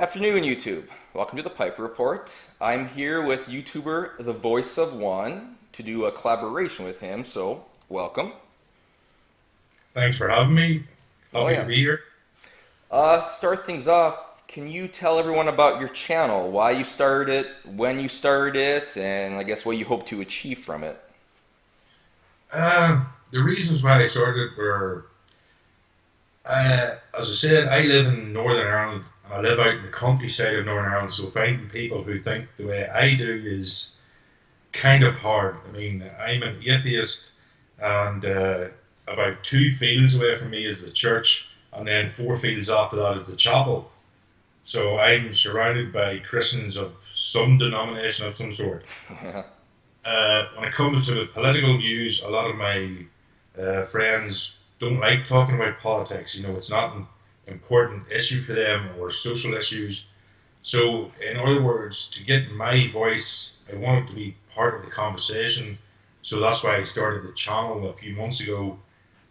Afternoon, YouTube. Welcome to the Piper Report. I'm here with YouTuber The Voice of One to do a collaboration with him, so welcome. Thanks for having me. Oh, Happy to yeah. be here. To start things off, can you tell everyone about your channel, why you started it, when you started it, and I guess what you hope to achieve from it? The reasons why I started were, as I said, I live in Northern Ireland and I live out in the countryside of Northern Ireland, so finding people who think the way I do is kind of hard. I mean, I'm an atheist, and about 2 fields away from me is the church, and then 4 fields after that is the chapel. So I'm surrounded by Christians of some denomination of some sort. When it comes to political views, a lot of my friends don't like talking about politics. You know, it's not an important issue for them or social issues. So, in other words, to get my voice, I wanted to be part of the conversation. So that's why I started the channel a few months ago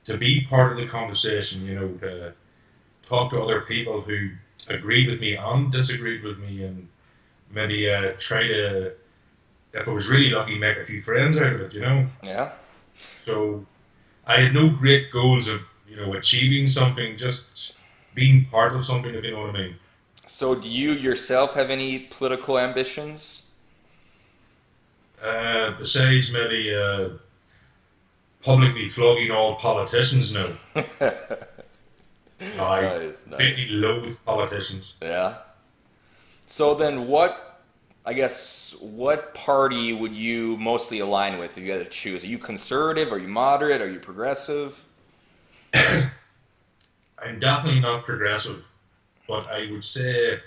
to be part of the conversation. You know, to talk to other people who agreed with me and disagreed with me, and maybe try to, if I was really lucky, make a few friends out of it. You know. Yeah. So I had no great goals of, achieving something, just being part of something, if you know what I mean. So, do you yourself have any political ambitions? Besides maybe publicly flogging all politicians now. I Nice, nice. completely loathe politicians. Yeah. So then what party would you mostly align with if you had to choose? Are you conservative? Are you moderate? Are you progressive? I'm definitely not progressive, but I would say,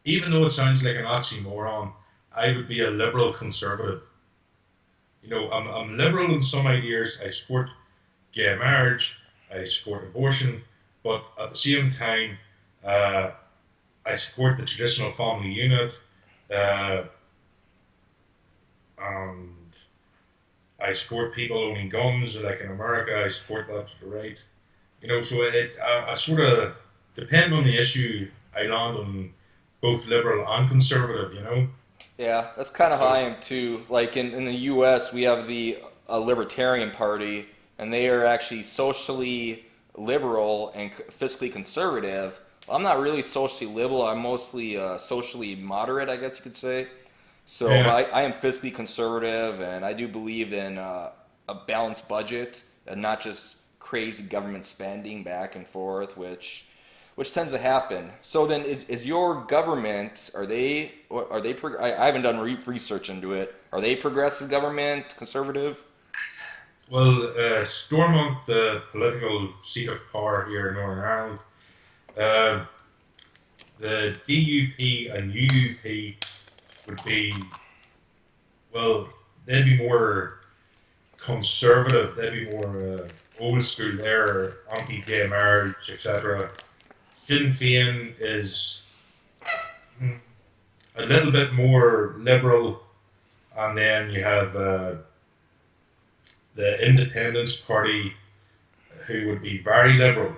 even though it sounds like an oxymoron, I would be a liberal conservative. You know, I'm liberal in some ideas. I support gay marriage, I support abortion, but at the same time, uh, I support the traditional family unit, uh, and I support people owning guns, like in America. I support that to the right. You know, so I sort of depend on the issue. I land on both liberal and conservative. You know, Yeah, that's kind of how I so am too. Like in the U.S., we have the Libertarian Party, and they are actually socially liberal and fiscally conservative. I'm not really socially liberal. I'm mostly socially moderate, I guess you could say. So, yeah, but I am fiscally conservative, and I do believe in a balanced budget and not just crazy government spending back and forth, which tends to happen. So then, is your government I haven't done research into it. Are they progressive government, conservative? well, Stormont, the political seat of power here in Northern Ireland, uh, the DUP and UUP would be, well, they'd be more conservative, they'd be more old school there, anti-gay marriage, etc. Sinn Féin is mm, a little bit more liberal, and then you have the Independence Party, who would be very liberal.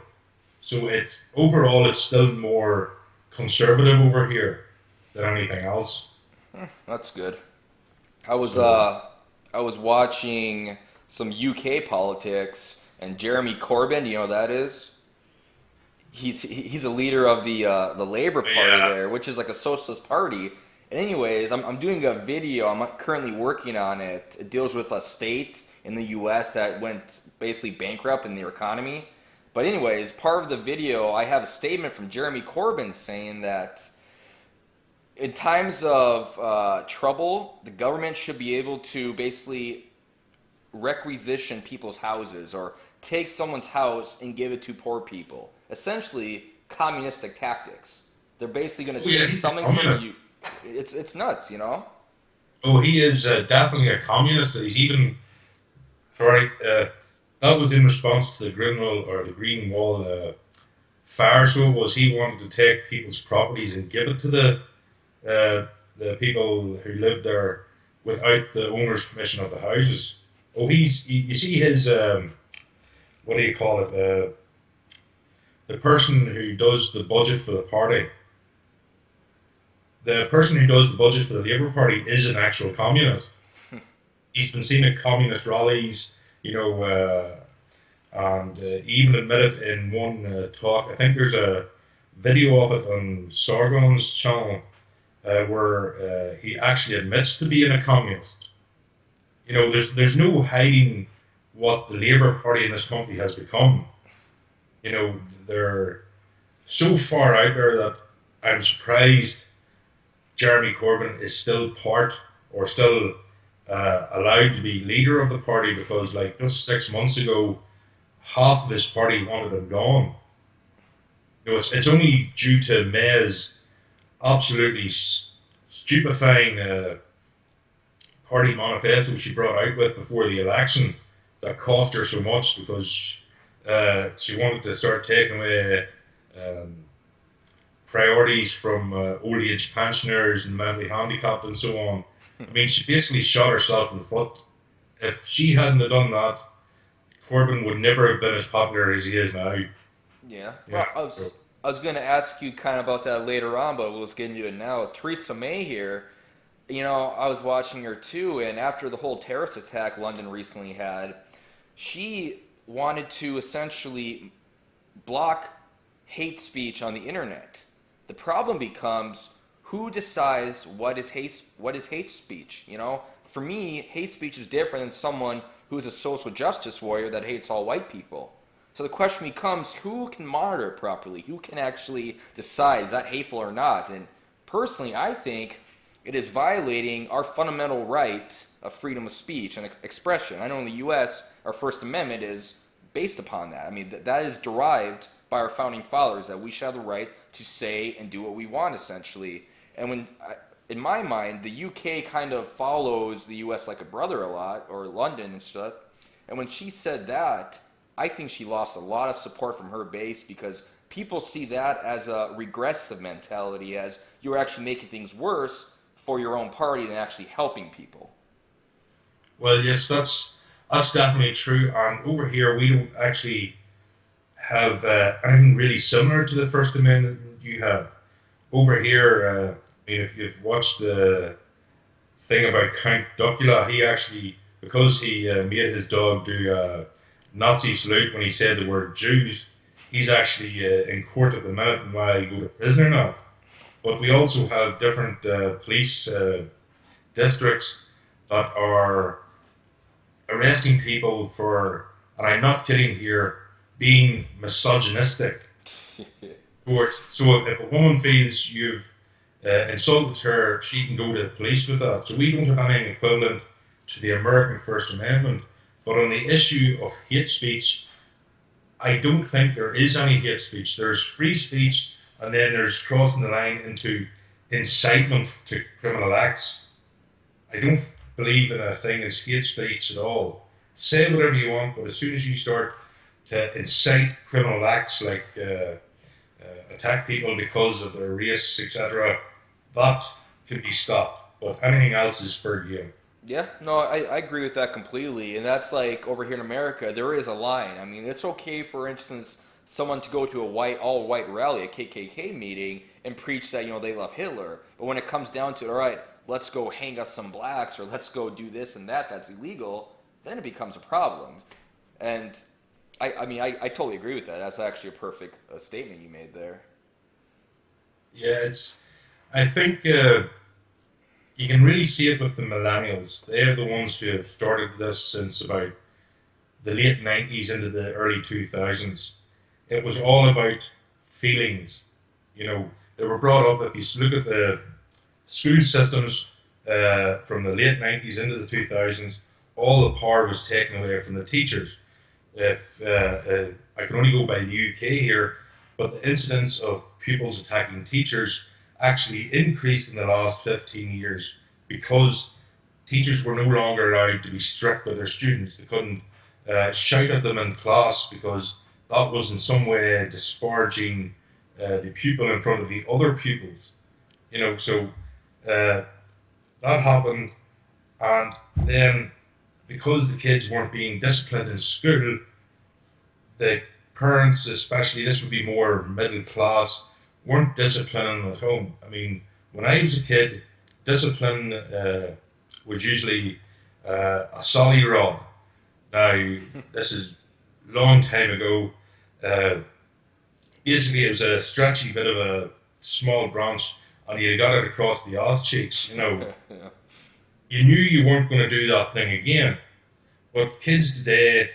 So it's overall, it's still more conservative over here than anything else. That's good. I was So uh I was watching some UK politics, and Jeremy Corbyn, you know who that is? He's a leader of the Labour Party yeah, there, which is like a socialist party. And anyways, I'm doing a video. I'm currently working on it. It deals with a state in the U.S. that went basically bankrupt in their economy. But anyways, part of the video, I have a statement from Jeremy Corbyn saying that in times of trouble, the government should be able to basically requisition people's houses or take someone's house and give it to poor people. Essentially, communistic tactics. They're basically going oh to yeah, take he's a something from communist. you. It's nuts, you know? Oh, he is definitely a communist. He's even sorry. That was in response to the Green Wall fire. So it was he wanted to take people's properties and give it to the people who lived there without the owner's permission of the houses. Oh, you see his what do you call it? The the person who does the budget for the party, the person who does the budget for the Labour Party is an actual communist. He's been seen at communist rallies, you know, and even admitted in one talk. I think there's a video of it on Sargon's channel where he actually admits to being a communist. You know, there's no hiding what the Labour Party in this country has become. You know, they're so far out there that I'm surprised Jeremy Corbyn is still part or still allowed to be leader of the party, because like just 6 months ago, half of his party wanted him gone. You know, it's only due to May's absolutely stupefying party manifesto she brought out with before the election that cost her so much, because she wanted to start taking away um, priorities from old age pensioners and mentally handicapped and so on. I mean, she basically shot herself in the foot. If she hadn't have done that, Corbyn would never have been as popular as he is now. Yeah. Yeah. Well, I was going to ask you kind of about that later on, but we'll just get into it now. Theresa May here, you know, I was watching her too, and after the whole terrorist attack London recently had, she wanted to essentially block hate speech on the internet. The problem becomes who decides what is hate speech, you know? For me, hate speech is different than someone who is a social justice warrior that hates all white people. So the question becomes who can monitor it properly? Who can actually decide is that hateful or not? And personally, I think it is violating our fundamental right of freedom of speech and expression. I know in the U.S., our First Amendment is based upon that. I mean, that is derived by our founding fathers, that we should have the right to say and do what we want, essentially. And in my mind, the UK kind of follows the US like a brother a lot, or London and stuff. And when she said that, I think she lost a lot of support from her base, because people see that as a regressive mentality, as you're actually making things worse for your own party than actually helping people. Well, yes, that's definitely true. And over here, we don't actually have anything really similar to the First Amendment you have. Over here, I mean, if you've watched the thing about Count Duckula, he actually, because he made his dog do a Nazi salute when he said the word Jews, he's actually in court at the minute and why he go to prison now. But we also have different police districts that are arresting people for, and I'm not kidding here, being misogynistic towards. So if a woman feels you've insulted her, she can go to the police with that. So we don't have anything equivalent to the American First Amendment. But on the issue of hate speech, I don't think there is any hate speech. There's free speech, and then there's crossing the line into incitement to criminal acts. I don't believe in a thing as hate speech at all. Say whatever you want, but as soon as you start to incite criminal acts like attack people because of their race, etc., that can be stopped. But anything else is fair game. Yeah, no, I agree with that completely. And that's like over here in America, there is a line. I mean, it's okay, for instance, someone to go to a all white rally, a KKK meeting, and preach that, you know, they love Hitler. But when it comes down to, all right, let's go hang us some blacks, or let's go do this and that, that's illegal, then it becomes a problem. And I mean, I totally agree with that. That's actually a perfect statement you made there. Yeah, I think you can really see it with the millennials. They are the ones who have started this since about the late 90s into the early 2000s. It was all about feelings. You know, they were brought up, if you look at the school systems from the late 90s into the 2000s, all the power was taken away from the teachers. If I can only go by the UK here, but the incidence of pupils attacking teachers actually increased in the last 15 years because teachers were no longer allowed to be strict with their students. They couldn't shout at them in class because that was in some way disparaging the pupil in front of the other pupils. You know, so that happened, and then because the kids weren't being disciplined in school, the parents, especially, this would be more middle class, weren't disciplining at home. I mean, when I was a kid, discipline was usually a solid rod. Now, this is a long time ago. Uh, Basically, it was a stretchy bit of a small branch, and you got it across the ass cheeks. You know, Yeah. you knew you weren't going to do that thing again. But kids today,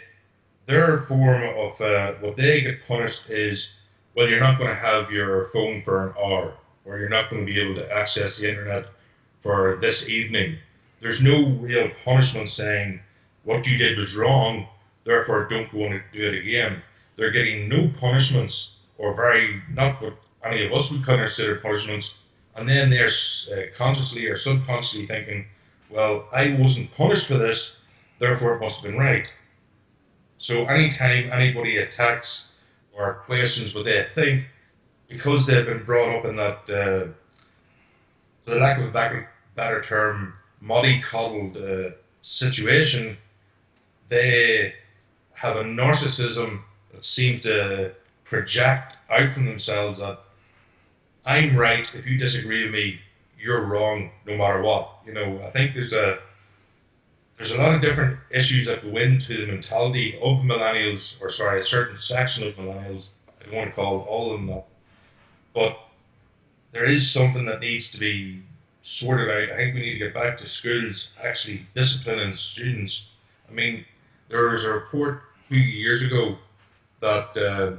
their form of what they get punished is, well, you're not going to have your phone for an hour, or you're not going to be able to access the internet for this evening. There's no real punishment saying what you did was wrong, therefore don't go and do it again. They're getting no punishments, or very not what any of us would consider punishments, and then they're consciously or subconsciously thinking, well, I wasn't punished for this, therefore it must have been right. So anytime anybody attacks or questions what they think, because they've been brought up in that, for the lack of a better term, mollycoddled situation, they have a narcissism that seems to project out from themselves that I'm right. If you disagree with me, you're wrong, no matter what. You know, I think there's a lot of different issues that go into the mentality of millennials, or sorry, a certain section of millennials. I don't want to call all of them that, but there is something that needs to be sorted out. I think we need to get back to schools actually disciplining students. I mean, there was a report a few years ago that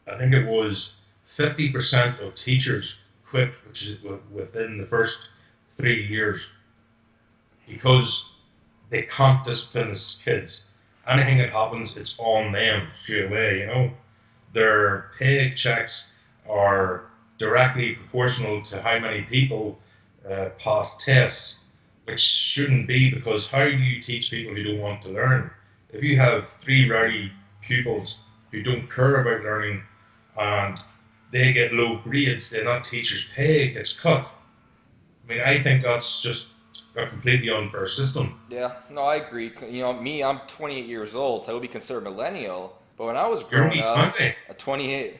I think it was 50% of teachers quit, which is within the first 3 years, because they can't discipline the kids. Anything that happens, it's on them straight away. You know, their paychecks are directly proportional to how many people pass tests, which shouldn't be, because how do you teach people who don't want to learn? If you have three rowdy pupils who don't care about learning and they get low grades, then that teacher's pay gets cut. I mean, I think that's just a completely unfair system. Yeah, no, I agree. You know, me, I'm 28 years old, so I would be considered millennial. But when I was You're growing only up, 20. at 28,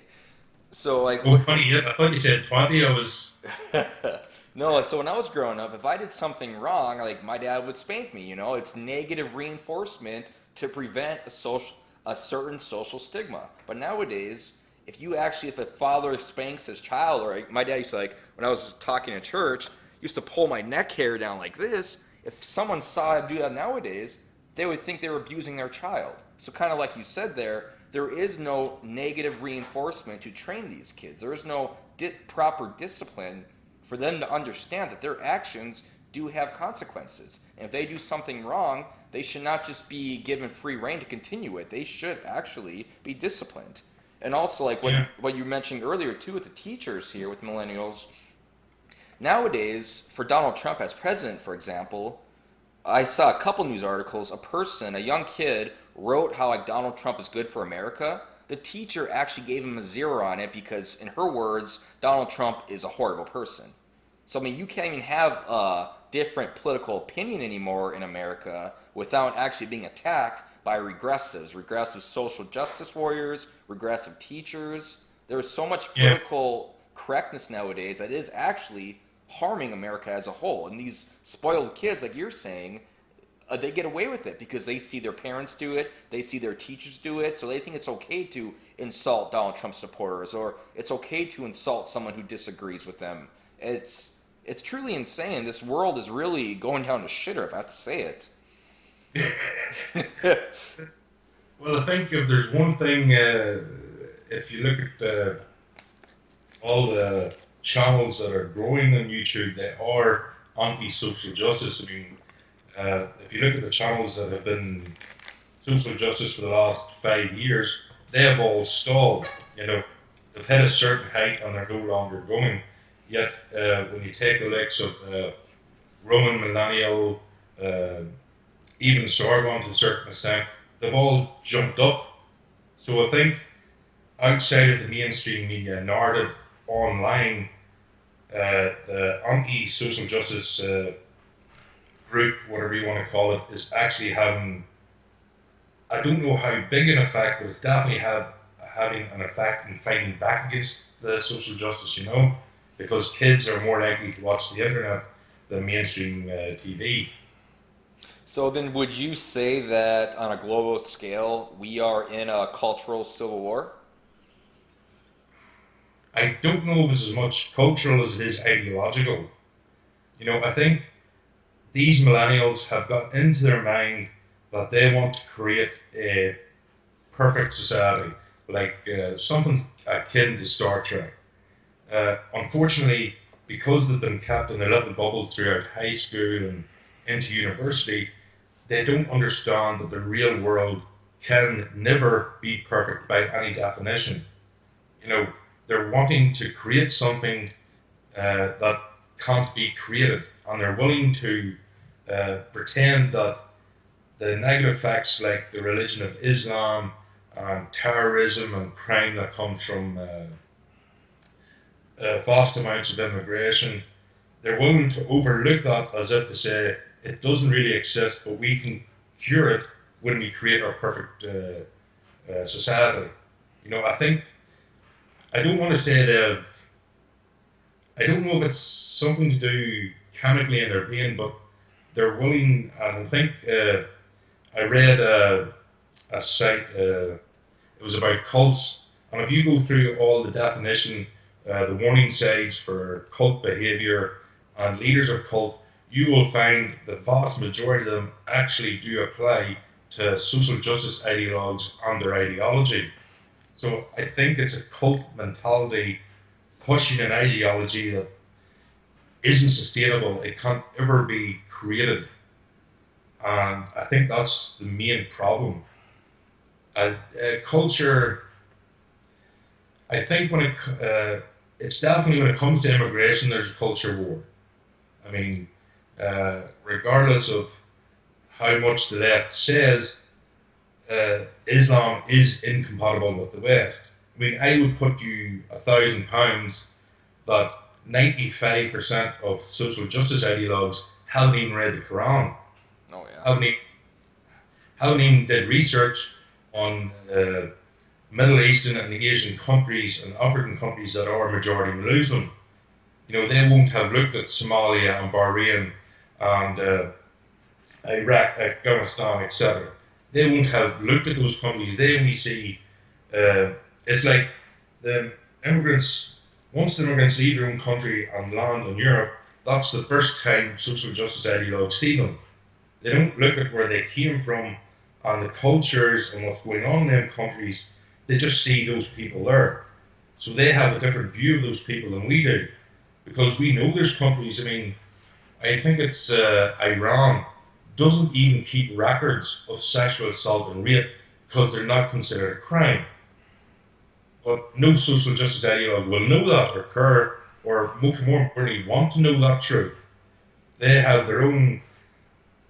so like, Oh, 28. I thought you said 20. I was. no, like, so when I was growing up, if I did something wrong, like my dad would spank me. You know, it's negative reinforcement to prevent a certain social stigma. But nowadays, if a father spanks his child, or like, my dad used to, like, when I was talking in church, used to pull my neck hair down like this. If someone saw him do that nowadays, they would think they were abusing their child. So kind of like you said there is no negative reinforcement to train these kids. There is no proper discipline for them to understand that their actions do have consequences. And if they do something wrong, they should not just be given free rein to continue it. They should actually be disciplined. And also, like Yeah. what you mentioned earlier too, with the teachers here with millennials, nowadays, for Donald Trump as president, for example, I saw a couple news articles. A young kid, wrote how like Donald Trump is good for America. The teacher actually gave him a zero on it because, in her words, Donald Trump is a horrible person. So I mean, you can't even have a different political opinion anymore in America without actually being attacked by regressive social justice warriors, regressive teachers. There is so much Yeah. political correctness nowadays that is actually harming America as a whole. And these spoiled kids, like you're saying, they get away with it because they see their parents do it, they see their teachers do it, so they think it's okay to insult Donald Trump supporters, or it's okay to insult someone who disagrees with them. It's truly insane. This world is really going down to shitter, if I have to say it. Well, I think if there's one thing, if you look at all the channels that are growing on YouTube, they are anti-social justice. I mean, if you look at the channels that have been social justice for the last 5 years, they have all stalled. You know, they've hit a certain height and they're no longer going. Yet, when you take the likes of Roman Millennial, uh, even Sargon to a certain extent, they've all jumped up. So I think outside of the mainstream media narrative online, the anti-social justice group, whatever you want to call it, is actually having I don't know how big an effect, but it's definitely having an effect in fighting back against the social justice, because kids are more likely to watch the internet than mainstream TV. So then, would you say that on a global scale, we are in a cultural civil war? I don't know if it's as much cultural as it is ideological. I think these millennials have got into their mind that they want to create a perfect society, like something akin to Star Trek. Unfortunately, because they've been kept in their little bubbles throughout high school and into university, they don't understand that the real world can never be perfect by any definition. You know, they're wanting to create something that can't be created, and they're willing to pretend that the negative effects like the religion of Islam and terrorism and crime that comes from vast amounts of immigration, they're willing to overlook that as if to say it doesn't really exist, but we can cure it when we create our perfect society. I think I don't want to say that I don't know if it's something to do chemically in their brain, but they're willing, and I think I read a site. It was about cults, and if you go through all the definition, the warning signs for cult behavior and leaders of cult, you will find the vast majority of them actually do apply to social justice ideologues and their ideology. So I think it's a cult mentality pushing an ideology that isn't sustainable. It can't ever be created, and I think that's the main problem. Culture, I think it's definitely when it comes to immigration, there's a culture war. I mean, regardless of how much the left says, Islam is incompatible with the West. I mean, I would put you £1,000 that 95% of social justice ideologues haven't even read the Quran, Oh yeah. haven't even, haven't even did research on Middle Eastern and Asian countries and African countries that are majority Muslim. They won't have looked at Somalia and Bahrain and Iraq, Afghanistan, etc. They won't have looked at those countries. They only see it's like the immigrants. Once the immigrants leave their own country and land in Europe, that's the first time social justice ideologues see them. They don't look at where they came from and the cultures and what's going on in them countries. They just see those people there. So they have a different view of those people than we do. Because we know there's countries, I mean, I think it's Iran doesn't even keep records of sexual assault and rape because they're not considered a crime. But no social justice ideologue will know that or care, or much more importantly, want to know that truth. They have their own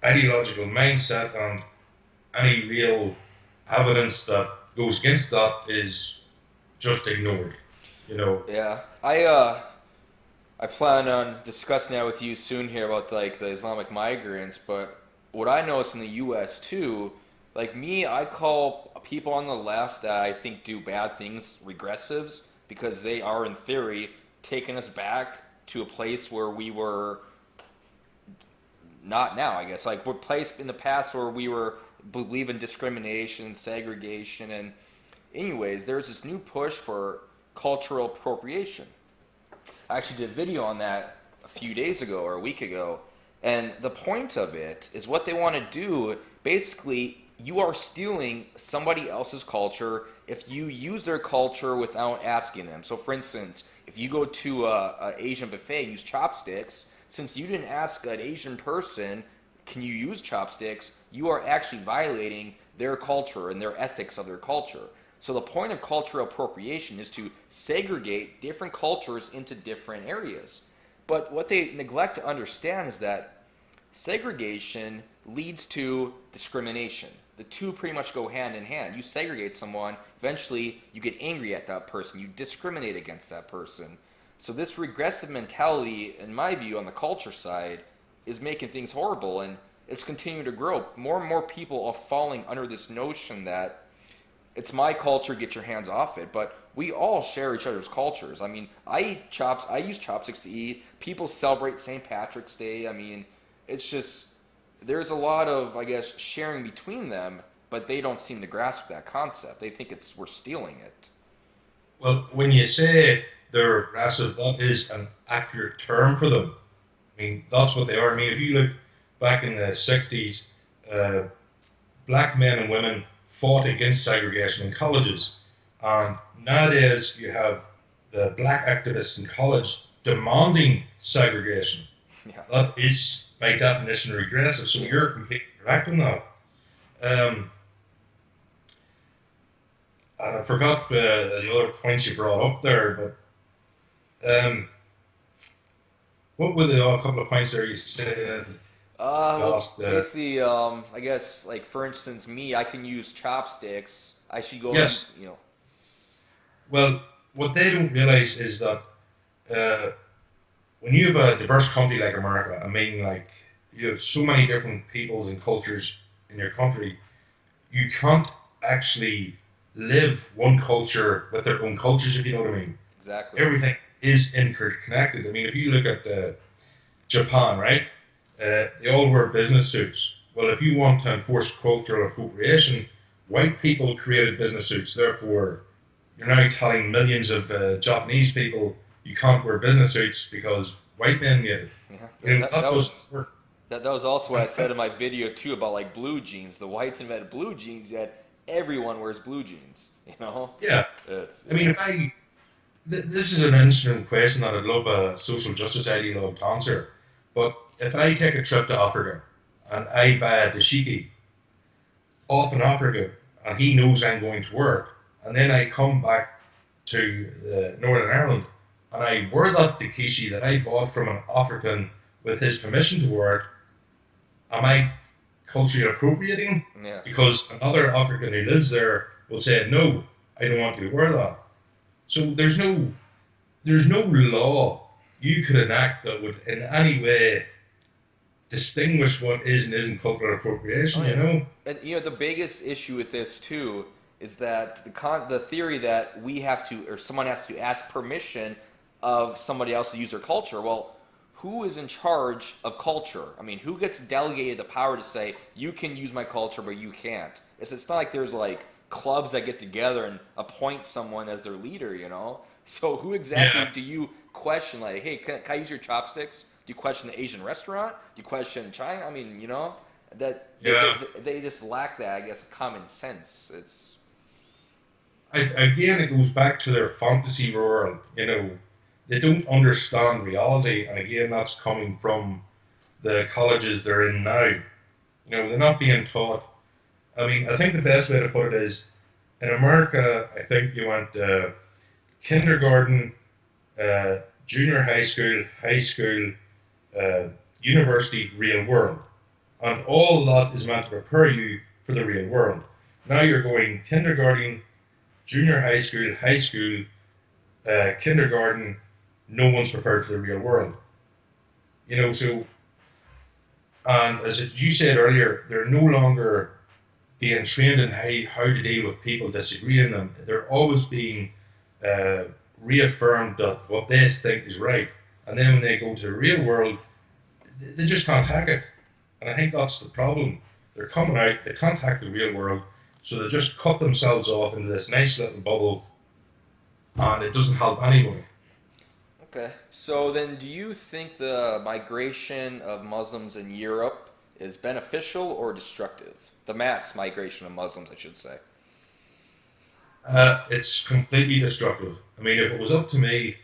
ideological mindset, and any real evidence that goes against that is just ignored. You know, Yeah. I plan on discussing that with you soon here about like the Islamic migrants, but what I notice in the US too, like me, I call people on the left that I think do bad things regressives because they are in theory taking us back to a place where we were not now, I guess. Like we're placed in the past where we were believe in discrimination, segregation, and anyways, there's this new push for cultural appropriation. I actually did a video on that a few days ago or a week ago, and the point of it is what they want to do. Basically, you are stealing somebody else's culture if you use their culture without asking them. So, for instance, if you go to a Asian buffet and use chopsticks, since you didn't ask an Asian person, can you use chopsticks? You are actually violating their culture and their ethics of their culture. So the point of cultural appropriation is to segregate different cultures into different areas. But what they neglect to understand is that segregation leads to discrimination. The two pretty much go hand in hand. You segregate someone, eventually you get angry at that person, you discriminate against that person. So this regressive mentality, in my view, on the culture side, is making things horrible. And it's continuing to grow. More and more people are falling under this notion that it's my culture, get your hands off it. But we all share each other's cultures. I mean, I use chopsticks to eat. People celebrate St. Patrick's Day. I mean, it's just there's a lot of, I guess, sharing between them, but they don't seem to grasp that concept. They think it's we're stealing it. Well, when you say they're aggressive, that is an accurate term for them. I mean, that's what they are. I mean, if you look back in the 60s, uh, black men and women fought against segregation in colleges. And nowadays, you have the black activists in college demanding segregation. Yeah, That is, by definition, regressive. So yeah. you're completely correct in that. Um, and I forgot the other points you brought up there, but what were the couple of points there you said Well, last? basically, I guess, like for instance, me, I can use chopsticks. I should go and, Yes. Well, what they don't realize is that uh, when you have a diverse country like America, I mean, like you have so many different peoples and cultures in your country, you can't actually live one culture with their own cultures, if you know what I mean. exactly. Everything is interconnected. I mean, if you look at Japan, right? They all wear business suits. Well, if you want to enforce cultural appropriation, white people created business suits. Therefore, you're now telling millions of Japanese people you can't wear business suits because white men made it. Yeah, You know, that doesn't was work. that was also what I said in my video too about like blue jeans. The whites invented blue jeans, yet everyone wears blue jeans. Yeah. It's I mean, if I this is an interesting question that I'd love a social justice ideologue to answer. But if I take a trip to Africa and I buy a dashiki off in Africa and he knows I'm going to work, and then I come back to Northern Ireland and I wear that dakishi that I bought from an African with his permission to wear it, am I culturally appropriating? yeah. Because another African who lives there will say, no, I don't want you to wear that. So there's no law you could enact that would in any way distinguish what is and isn't cultural Oh appropriation, you yeah. know? And the biggest issue with this too is that the theory that we have to or someone has to ask permission of somebody else to use their culture. Well, who is in charge of culture? I mean, who gets delegated the power to say you can use my culture but you can't? It's not like there's like clubs that get together and appoint someone as their leader. So who exactly Yeah, do you question? Like, hey, can I use your chopsticks? Do you question the Asian restaurant? Do you question China? I mean, that yeah. they just lack that, I guess, common sense. It's Again, it goes back to their fantasy world, you know. They don't understand reality, and again, that's coming from the colleges they're in now. You know, they're not being taught. I mean, I think the best way to put it is in America, I think you went kindergarten, uh, junior high school, uh, university, real world. And all that is meant to prepare you for the real world. Now you're going kindergarten, junior high school, kindergarten, no one's prepared for the real world. You know, so, and as you said earlier, they're no longer being trained in how to deal with people disagreeing them. They're always being uh, reaffirmed that what they think is right. And then when they go to the real world, they just can't hack it. And I think that's the problem. They're coming out, they can't hack the real world, so they just cut themselves off into this nice little bubble, and it doesn't help anybody. okay. So then, do you think the migration of Muslims in Europe is beneficial or destructive? The mass migration of Muslims, I should say. It's completely destructive. I mean, if it was up to me,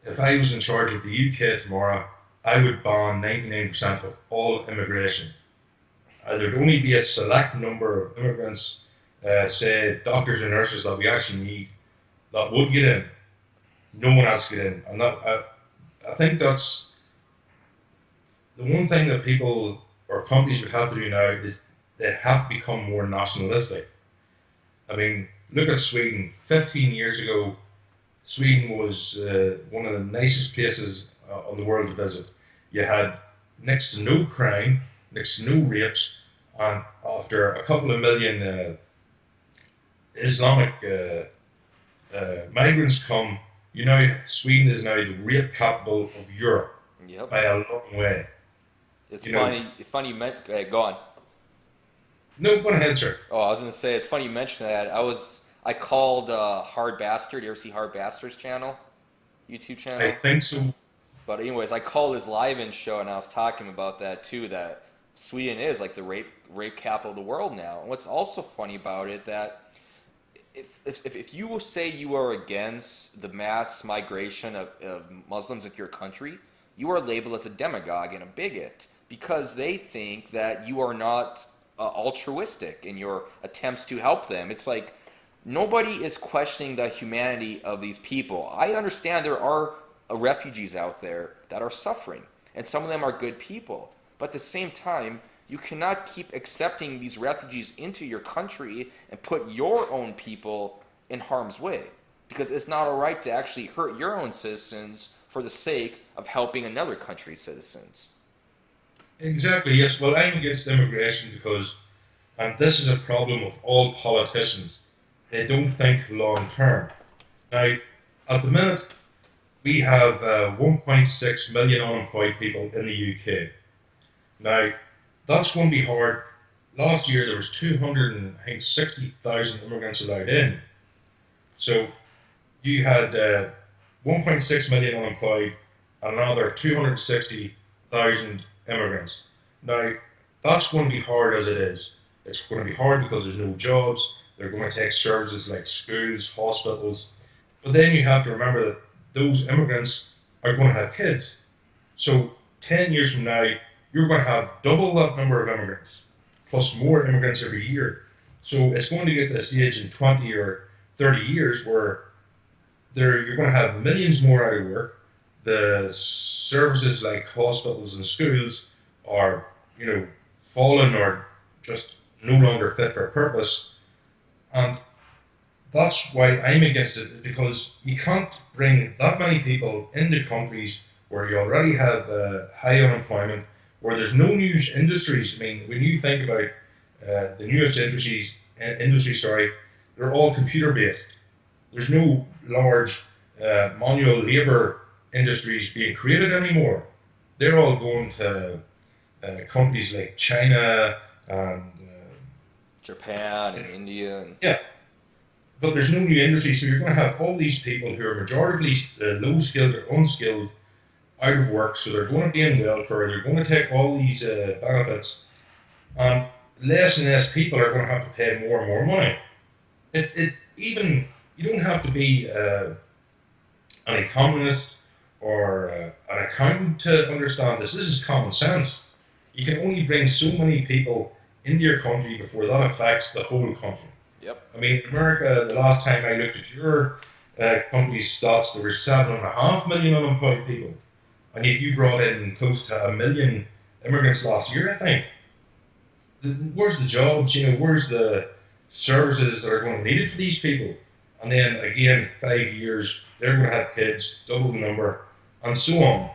if I was in charge of the UK tomorrow, I would ban 99% of all immigration. There'd only be a select number of immigrants, say doctors and nurses that we actually need, that would get in. No one else get in. And I think that's the one thing that people or companies would have to do now is they have to become more nationalistic. I mean, look at Sweden. 15 years ago, Sweden was one of the nicest places on the world to visit. You had next to no crime. next no rapes, and after a couple of million Islamic migrants come, Sweden is now the rape capital of Europe Yep. by a long way. It's You know, funny you meant. Go on. no, go ahead, sir. Oh, I was gonna say it's funny you mentioned that. I called Hard Bastard. You ever see Hard Bastard's channel, YouTube I channel? think so. But anyways, I called his live-in show and I was talking about that too. That Sweden is like the rape capital of the world now. And what's also funny about it that if you will say you are against the mass migration of Muslims into your country, you are labeled as a demagogue and a bigot because they think that you are not altruistic in your attempts to help them. It's like nobody is questioning the humanity of these people. I understand there are refugees out there that are suffering, and some of them are good people. But at the same time, you cannot keep accepting these refugees into your country and put your own people in harm's way because it's not all right to actually hurt your own citizens for the sake of helping another country's citizens. Exactly, yes. Well, I'm against immigration because, and this is a problem with all politicians, they don't think long term. Now, at the minute, we have 1.6 million unemployed people in the UK. Now, that's going to be hard. Last year, there was 260,000 immigrants allowed in. So you had 1.6 million unemployed and another 260,000 immigrants. Now, that's going to be hard as it is. It's going to be hard because there's no jobs. They're going to take services like schools, hospitals. But then you have to remember that those immigrants are going to have kids. So 10 years from now, you're going to have double that number of immigrants, plus more immigrants every year. So it's going to get to a stage in 20 or 30 years where you're going to have millions more out of work. The services like hospitals and schools are, fallen or just no longer fit for purpose. And that's why I'm against it, because you can't bring that many people into countries where you already have high unemployment, where there's no new industries. I mean, when you think about the newest industry, they're all computer based. There's no large manual labor industries being created anymore. They're all going to companies like China and Japan and India. yeah, but there's no new industry, so you're going to have all these people who are majority low skilled or unskilled out of work, so they're going to be in welfare, they're going to take all these benefits, and less people are going to have to pay more and more money. Even you don't have to be an economist or an accountant to understand this. This is common sense. You can only bring so many people into your country before that affects the whole country. Yep. I mean, in America, the last time I looked at your company's stats, there were 7.5 million unemployed people. And yet you brought in close to a million immigrants last year, I think. Where's the jobs? Where's the services that are going to be needed for these people? And then again, 5 years, they're going to have kids, double the number, and so on.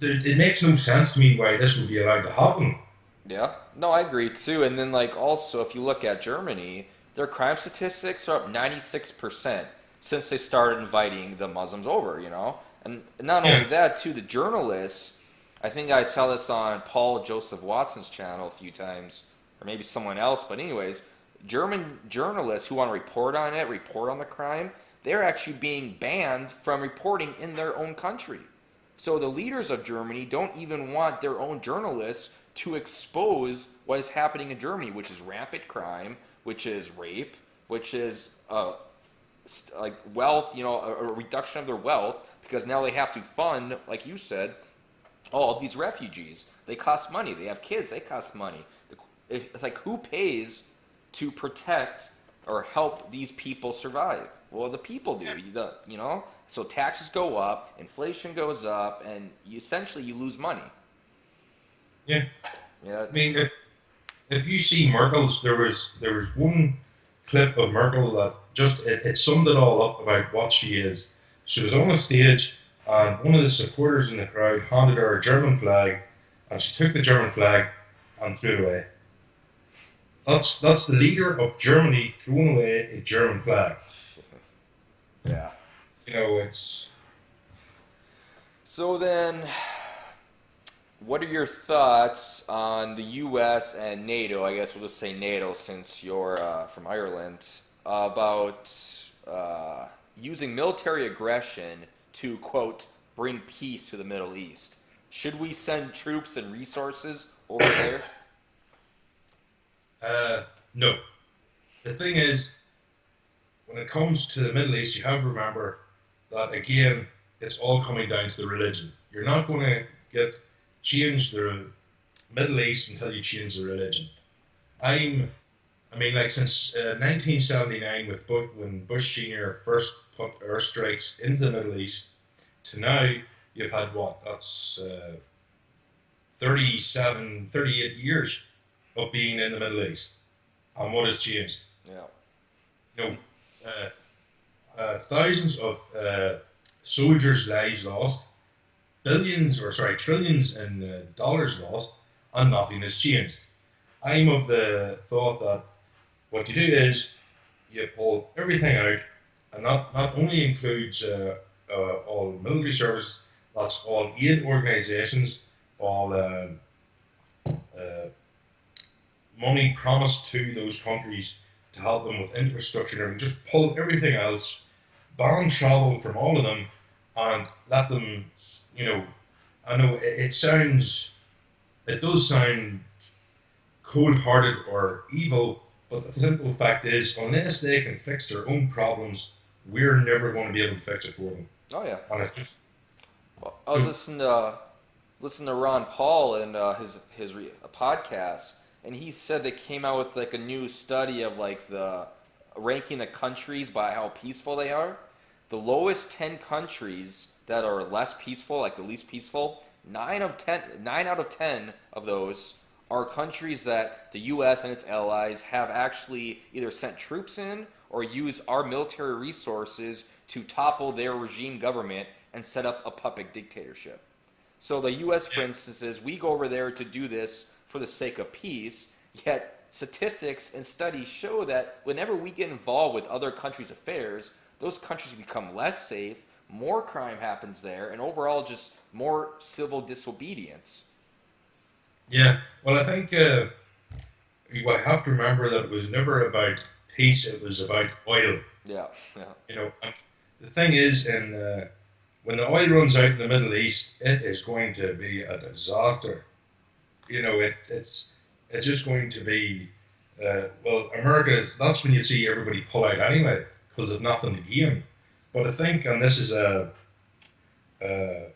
It makes no sense to me why this would be allowed to happen. Yeah. No, I agree too. And then like also if you look at Germany, their crime statistics are up 96% since they started inviting the Muslims over. And not only Yeah, that, too, the journalists, I think I saw this on Paul Joseph Watson's channel a few times, or maybe someone else, but anyways, German journalists who want to report on it, report on the crime, they're actually being banned from reporting in their own country. So the leaders of Germany don't even want their own journalists to expose what is happening in Germany, which is rampant crime, which is rape, which is like wealth, a reduction of their wealth, because now they have to fund, like you said, all of these refugees. They cost money. They have kids. They cost money. It's like who pays to protect or help these people survive? Well, the people do. So taxes go up, inflation goes up, and essentially you lose money. yeah. Yeah, I mean, if you see Merkel's, there was one clip of Merkel that just it summed it all up about what she is. She was on a stage, and one of the supporters in the crowd handed her a German flag, and she took the German flag and threw it away. That's the leader of Germany throwing away a German flag. Yeah. You know, it's So then, what are your thoughts on the U.S. and NATO? I guess we'll just say NATO since you're from Ireland, about using military aggression to, quote, bring peace to the Middle East. Should we send troops and resources over there? uh, no. The thing is, when it comes to the Middle East, you have to remember that again, it's all coming down to the religion. You're not going to get change the Middle East until you change the religion. I mean, like since 1979, with when Bush Senior first put airstrikes into the Middle East, to now, you've had what? That's 37, 38 years of being in the Middle East. And what has changed? Yeah. You know, thousands of soldiers' lives lost, billions, or sorry, trillions in dollars lost, and nothing has changed. I'm of the thought that what you do is you pull everything out, and that not only includes all military service, that's all aid organisations, all uh, money promised to those countries to help them with infrastructure, and just pull everything else, ban travel from all of them, and let them, you know, I know it does sound cold-hearted or evil, but the simple fact is, unless they can fix their own problems, we're never going to be able to fix it for them. Oh yeah. And it's just Well, I was so, listening to Ron Paul and a podcast, and he said they came out with like a new study of like the ranking the countries by how peaceful they are. The lowest 10 countries that are less peaceful, like the least peaceful, 9 out of 10 of those are countries that the U.S. and its allies have actually either sent troops in or used our military resources to topple their regime government and set up a puppet dictatorship. So the U.S., for instance, is we go over there to do this for the sake of peace, yet statistics and studies show that whenever we get involved with other countries' affairs, those countries become less safe, more crime happens there, and overall just more civil disobedience. yeah. Well, I think you have to remember that it was never about peace; it was about oil. Yeah, yeah. You know, and the thing is, when the oil runs out in the Middle East, it is going to be a disaster. You know, it's just going to be. Well, America is that's when you see everybody pull out anyway because of nothing to gain. But I think, and this is a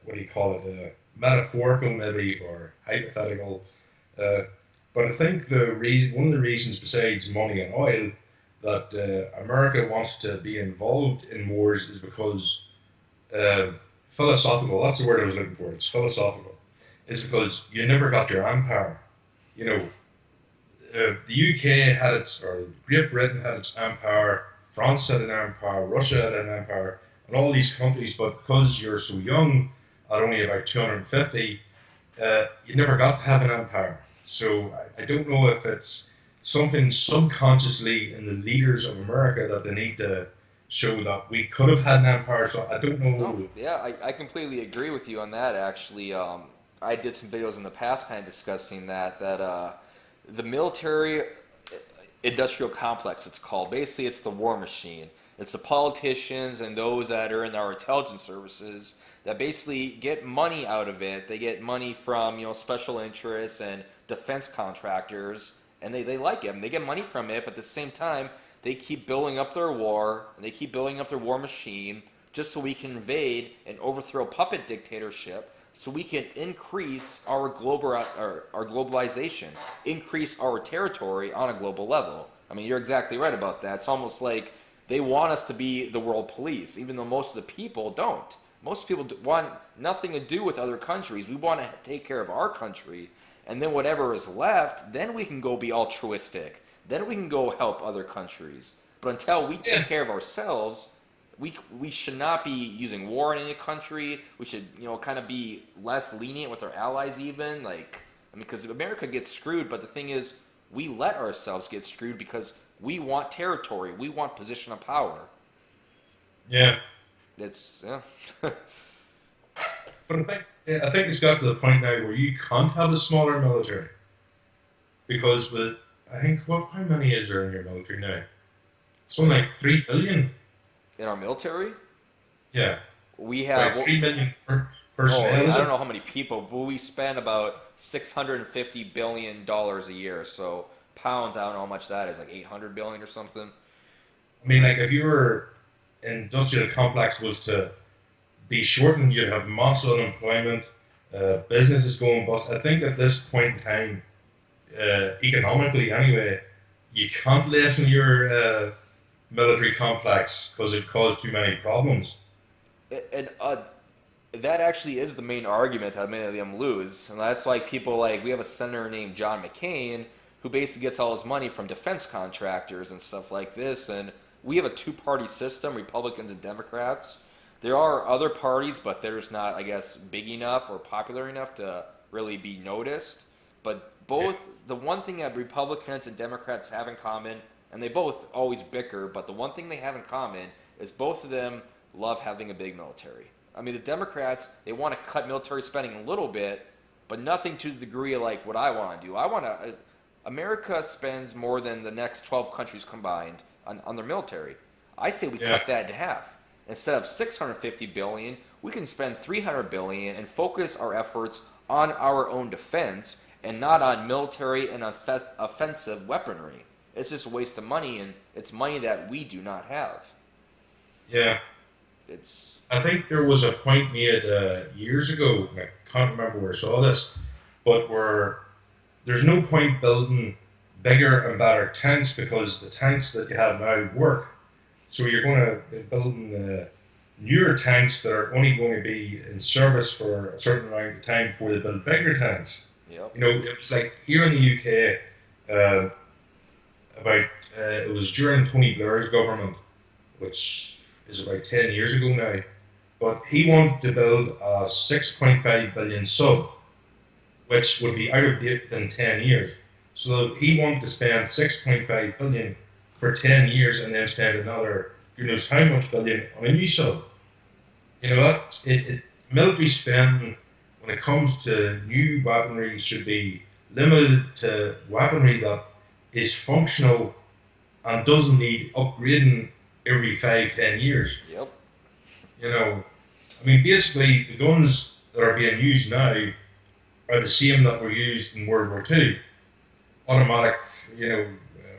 what do you call it, metaphorical maybe or hypothetical. Uh, but I think one of the reasons besides money and oil that America wants to be involved in wars is because uh, philosophical. That's the word I was looking for. It's philosophical. Is because you never got your empire. You know, the UK had its, or Great Britain had its empire. France had an empire. Russia had an empire, and all these countries. But because you're so young, at only about 250, you never got to have an empire. So I don't know if it's something subconsciously in the leaders of America that they need to show that we could have had an empire. So I don't No, know. yeah, I completely agree with you on that. Actually, I did some videos in the past, kind of discussing that the military industrial complex, it's called. Basically, it's the war machine. It's the politicians and those that are in our intelligence services that basically get money out of it. They get money from special interests and defense contractors, and they like it. And they get money from it, but at the same time, they keep building up their war, and they keep building up their war machine just so we can invade and overthrow puppet dictatorship, so we can increase our our globalization, increase our territory on a global level. I mean, you're exactly right about that. It's almost like they want us to be the world police, even though most of the people don't. Most people want nothing to do with other countries. We want to take care of our country, and then whatever is left, then we can go be altruistic. Then we can go help other countries. But until we take Yeah, care of ourselves, we should not be using war in any country. We should, kind of be less lenient with our allies even. Like, I mean, because America gets screwed, but the thing is, we let ourselves get screwed because we want territory. We want position of power. Yeah. It's, yeah. But I think it's got to the point now where you can't have a smaller military because I think how many is there in your military now? Something like 3 billion. In our military, Yeah, we about have, 3 million oh, personnel. Is I don't it? know how many people, but we spend about $650 billion a year. So pounds, I don't know how much that is, like 800 billion or something. I mean, like if your industrial complex was to be shortened, you'd have mass unemployment, businesses going bust. I think at this point in time, economically anyway, you can't lessen your military complex because it caused too many problems. And that actually is the main argument that many of them lose. And that's like people like, we have a senator named John McCain who basically gets all his money from defense contractors and stuff like this. And we have a two-party system, Republicans and Democrats. There are other parties, but they're just not, I guess, big enough or popular enough to really be noticed. But Yeah, both, the one thing that Republicans and Democrats have in common, and they both always bicker, but the one thing they have in common is both of them love having a big military. I mean, the Democrats, they want to cut military spending a little bit, but nothing to the degree of like what I want to do. America spends more than the next 12 countries combined on their military. I say we yeah, cut that in half. Instead of 650 billion, we can spend 300 billion and focus our efforts on our own defense and not on military and offensive weaponry. It's just a waste of money, and it's money that we do not have. yeah. It's I think there was a point made years ago, and I can't remember where I saw this, but where there's no point building bigger and better tanks because the tanks that you have now work. So you're going to be building newer tanks that are only going to be in service for a certain amount of time before they build bigger tanks. yep. It's like here in the UK, about it was during Tony Blair's government, which is about 10 years ago now. But he wanted to build a 6.5 billion sub, which would be out of date within 10 years. So he wanted to spend 6.5 billion for 10 years and then spend another, who knows how much billion on a new sub. You know what? Military spending when it comes to new weaponry should be limited to weaponry that is functional and doesn't need upgrading every 5, 10 years. Yep. I mean, basically, the guns that are being used now are the same that were used in World War II, automatic,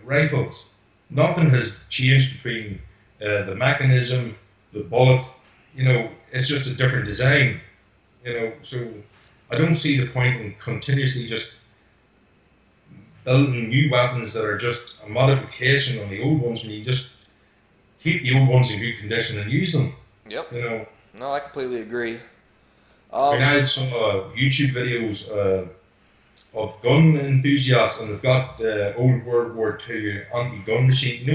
rifles. Nothing has changed between the mechanism, the bullet. It's just a different design. So I don't see the point in continuously just building new weapons that are just a modification on the old ones when you just keep the old ones in good condition and use them. Yep. You know, No, I completely agree. I mean, Um, I had some YouTube videos of gun enthusiasts, and they've got old World War II anti-gun machine.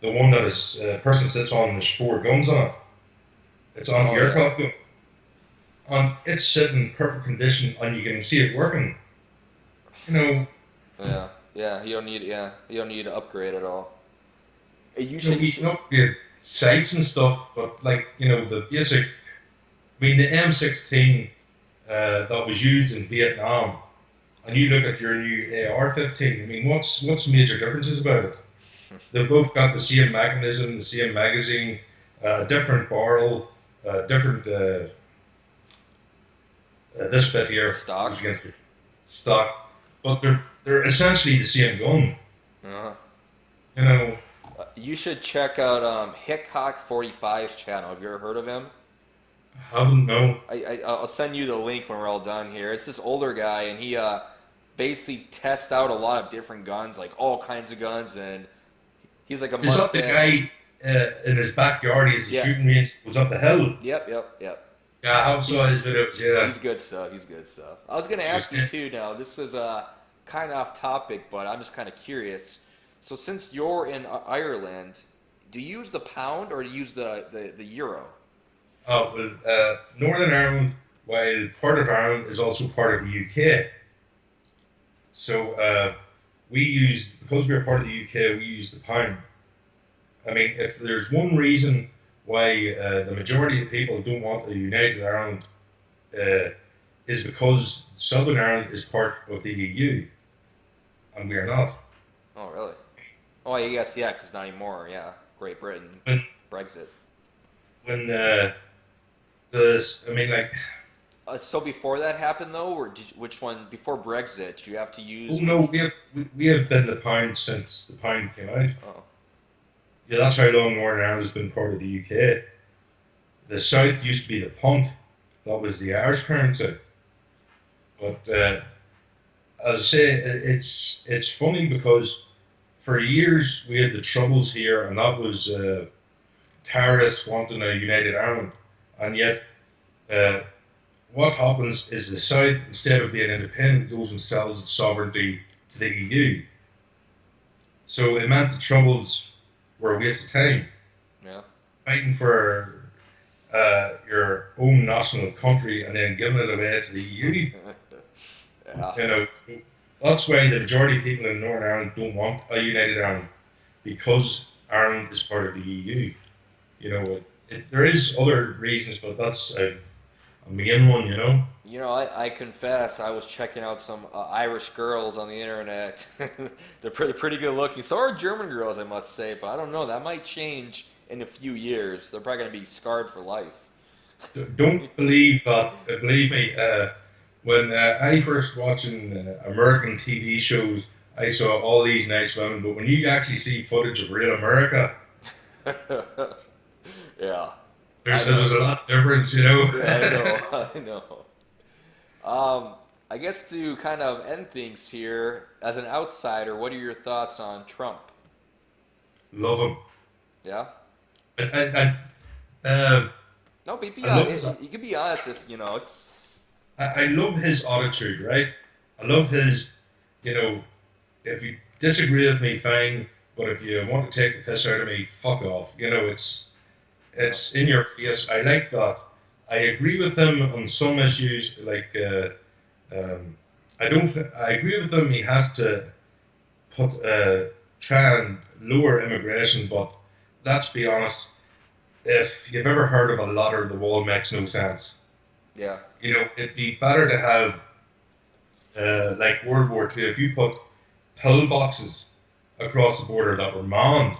The one that is person sits on, and there's four guns on it. It's oh yeah, anti-aircraft gun, and it's sitting in perfect condition, and you can see it working. You know, yeah, yeah. You don't need to upgrade at all. You you know, should. you can upgrade sights and stuff, but like the basic. I mean, the M16 that was used in Vietnam, and you look at your new AR-15. I mean, what's major differences about it? They've both got the same mechanism, the same magazine, different barrel, different this bit here goes Stock. against your stock, but they're essentially the same gun. Uh, You know, you should check out Hickok 45's channel. Have you ever heard of him? haven't no. I'll send you the link when we're all done here. It's this older guy, and he basically tests out a lot of different guns, like all kinds of guns, and he's like a Is that the Mustang. guy in his backyard? He has a Yeah. shooting range. Was up the hill. Yep. Yeah, I saw He's his videos. Yeah. he's good stuff. He's good stuff. I was gonna ask you too. Now this is kind of off topic, but I'm just kind of curious. So since you're in Ireland, do you use the pound or do you use the euro? Northern Ireland, while part of Ireland, is also part of the UK. So because we're part of the UK, we use the pound. I mean, if there's one reason why the majority of people don't want a united Ireland, uh, is because Southern Ireland is part of the EU and we are not. Oh, really? Oh, I guess, yeah, because not anymore. Yeah, Great Britain, When Brexit. when I mean, like, So before that happened, though, or which one before Brexit? Did you have to oh use no, which? we have been the pound since the pound came out. Oh, Yeah, that's how long Northern Ireland has been part of the UK. The South used to be the punt. That was the Irish currency. But as I say, it's funny because for years we had the troubles here, and that was terrorists wanting a united Ireland, and yet uh, what happens is the South, instead of being independent, goes and sells its sovereignty to the EU. So it meant the troubles were a waste of time yeah. fighting for your own national country and then giving it away to the EU. Yeah. You know, that's why the majority of people in Northern Ireland don't want a united Ireland because Ireland is part of the EU. You know, there is other reasons, but that's a main one. You know. I confess, I was checking out some Irish girls on the internet. They're pretty good looking. So are German girls, I must say, but I don't know. That might change in a few years. They're probably going to be scarred for life. Don't believe that. Believe me. When I first watching American TV shows, I saw all these nice women, but when you actually see footage of real America, Yeah, I there's know. a lot of difference, you know. Yeah, I know. I know. I guess to kind of end things here, as an outsider, what are your thoughts on Trump? Love him. Yeah? Um, No, be I love honest. his, You can be honest if, it's... I love his attitude, right? I love his, you know, if you disagree with me, fine, but if you want to take the piss out of me, fuck off. You know, Yeah. it's in your face. I like that. I agree with him on some issues, like um, I agree with him. He has to try and lower immigration, but let's be honest. If you've ever heard of a ladder, the wall makes no sense. Yeah. You know, it'd be better to have like World War II. If you put pillboxes across the border that were manned,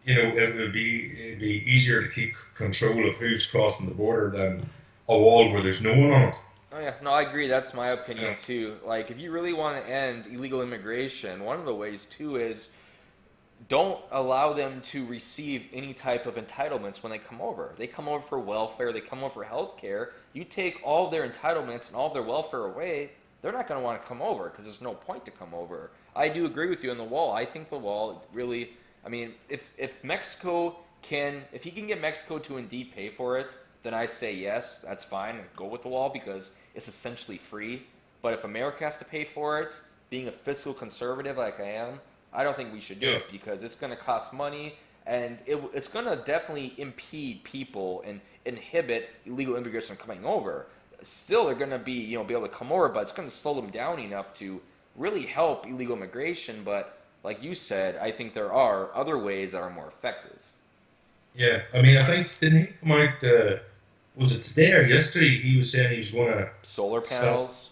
you know, it'd be easier to keep control of who's crossing the border than a wall where there's no one on it. Oh, yeah. No, I agree. That's my You opinion, know, too. Like, if you really want to end illegal immigration, one of the ways, too, is don't allow them to receive any type of entitlements when they come over. They come over for welfare, they come over for health care. You take all their entitlements and all their welfare away, they're not going to want to come over because there's no point to come over. I do agree with you on the wall. I think the wall really, I mean, if Mexico can, if he can get Mexico to indeed pay for it, then I say yes, that's fine, go with the wall because it's essentially free. But if America has to pay for it, being a fiscal conservative like I am, I don't think we should do yeah, it because it's going to cost money and it's going to definitely impede people and inhibit illegal immigration from coming over. Still, they're going to be able to come over, but it's going to slow them down enough to really help illegal immigration. But like you said, I think there are other ways that are more effective. yeah. I mean, I think didn't he come out? Was it today or yesterday? He was saying he was going to Solar stop. panels.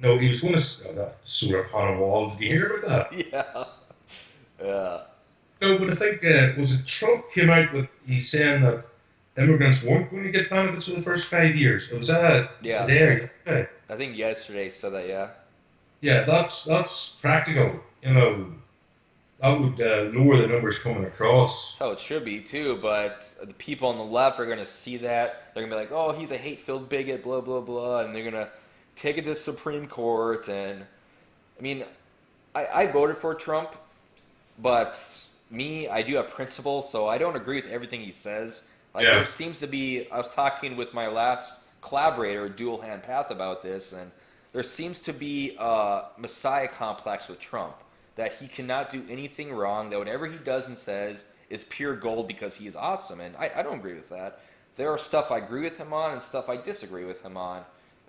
No, he was going to that solar panel wall. Did you hear about that? Yeah. Yeah. No, but I think was it Trump came out with he's saying that immigrants weren't going to get benefits for the first 5 years. It was Yeah. today or yesterday. I think yesterday said that, yeah. Yeah, that's practical. You know, that would lower the numbers coming That's across. how it should be too, but the people on the left are gonna see that. They're gonna be like, "Oh, he's a hate-filled bigot," blah blah blah, and they're gonna take it to the Supreme Court. And I mean, I voted for Trump, but me, I do have principles, so I don't agree with everything he says. Like there Yeah, seems to be, I was talking with my last collaborator, Dual Hand Path, about this, and there seems to be a messiah complex with Trump. that he cannot do anything wrong, that whatever he does and says is pure gold because he is awesome. And I don't agree with that. There are stuff I agree with him on and stuff I disagree with him on.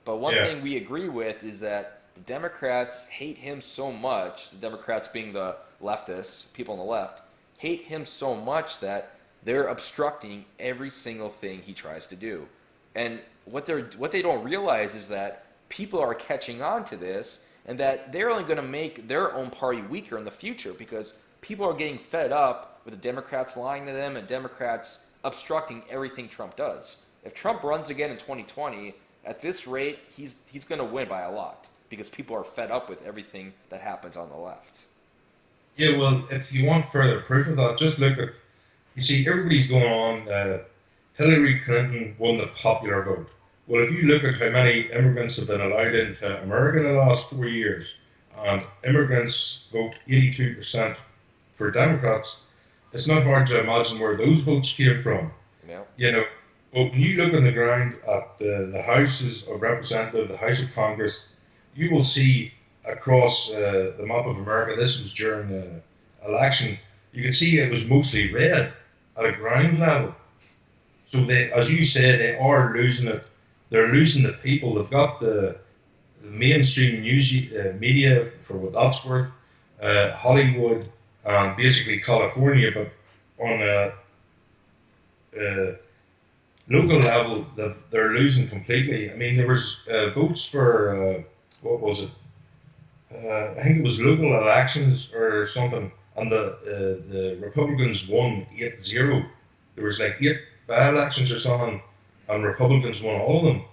But one Yeah. thing we agree with is that the Democrats hate him so much, the Democrats being the leftists, people on the left, hate him so much that they're obstructing every single thing he tries to do. And what they don't realize is that people are catching on to this and that they're only going to make their own party weaker in the future because people are getting fed up with the Democrats lying to them and Democrats obstructing everything Trump does. If Trump runs again in 2020, at this rate, he's going to win by a lot because people are fed up with everything that happens on the left. Yeah, well, if you want further proof of that, just look at, you see, everybody's going on, Hillary Clinton won the popular vote. Well, if you look at how many immigrants have been allowed into America in the last 4 years, and immigrants vote 82% for Democrats, it's not hard to imagine where those votes came from. Yeah. You know, but when you look on the ground at the Houses of Representatives, the House of Congress, you will see across the map of America, this was during the election, you can see it was mostly red at a ground level. So they, as you say, they are losing it. They're losing the people. They've got the mainstream news media for what that's worth, Hollywood, and basically California, but on a local level, they're losing completely. I mean, there was votes for what was it? I think it was local elections or something, and the Republicans won 8-0. There was like 8 by-elections or something, and Republicans won all of them.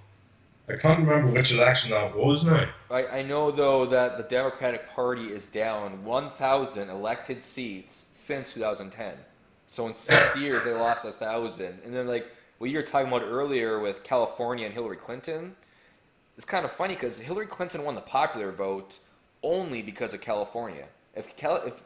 I can't remember which election that was now. I know though that the Democratic Party is down 1,000 elected seats since 2010. So in 6 years they lost 1,000. And then like what you were talking about earlier with California and Hillary Clinton, it's kind of funny because Hillary Clinton won the popular vote only because of California. If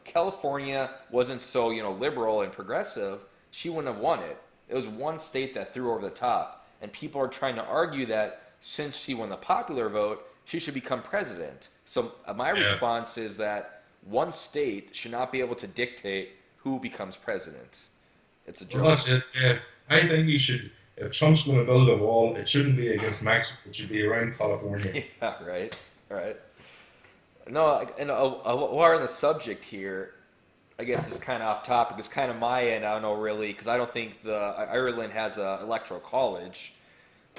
California wasn't so liberal and progressive, she wouldn't have won it. It was one state that threw her over the top, and people are trying to argue that since she won the popular vote, she should become president. So my Yeah. response is that one state should not be able to dictate who becomes president. It's a Well, joke. that's it. Yeah, I think you should. If Trump's going to build a wall, it shouldn't be against Mexico. It should be around California. Yeah, right, right. No, and while we're on the subject here, I guess it's kind of off topic. It's kind of my end. I don't know really because I don't think the Ireland has a electoral college.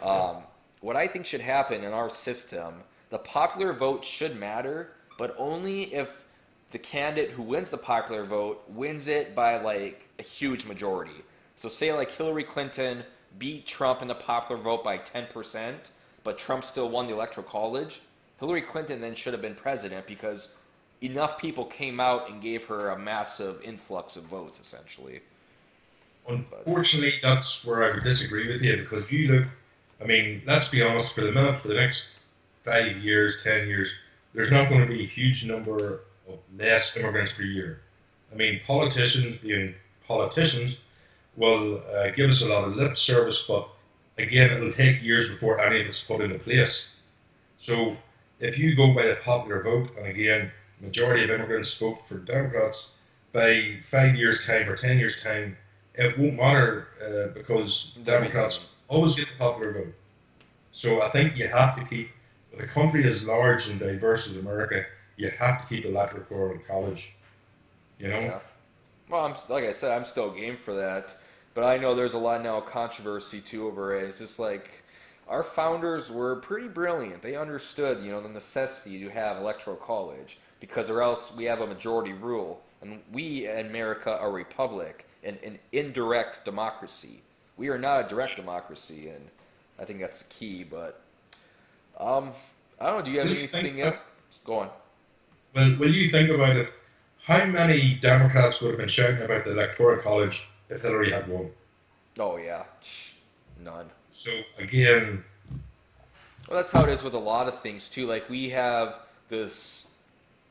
Um, what I think should happen in our system, the popular vote should matter, but only if the candidate who wins the popular vote wins it by like a huge majority. So say like Hillary Clinton beat Trump in the popular vote by 10%, but Trump still won the electoral college. Hillary Clinton then should have been president because enough people came out and gave her a massive influx of votes, essentially. But Unfortunately, that's where I would disagree with you because if you look, I mean, let's be honest, for the minute, for the next 5 years, 10 years, there's not going to be a huge number of less immigrants per year. I mean, politicians being politicians will give us a lot of lip service, but again, it'll take years before any of it's put into place. So if you go by the popular vote, and again, majority of immigrants vote for Democrats, by 5 years' time or 10 years' time, it won't matter because there we Democrats always get the popular vote. So I think you have to keep, with a country as large and diverse as America, you have to keep electoral college. You know? yeah. Well, like I said, I'm still game for that. But I know there's a lot now of controversy too over it. It's just like our founders were pretty brilliant. They understood, the necessity to have electoral college because or else we have a majority rule. And we in America are a republic, an indirect democracy. We are not a direct democracy, and I think that's the key. But I don't know. Do you have Will you think anything else? Go on. Well, when you think about it, how many Democrats would have been shouting about the electoral college if Hillary had won? Oh yeah, none. So again, Well, that's how it is with a lot of things too. Like we have this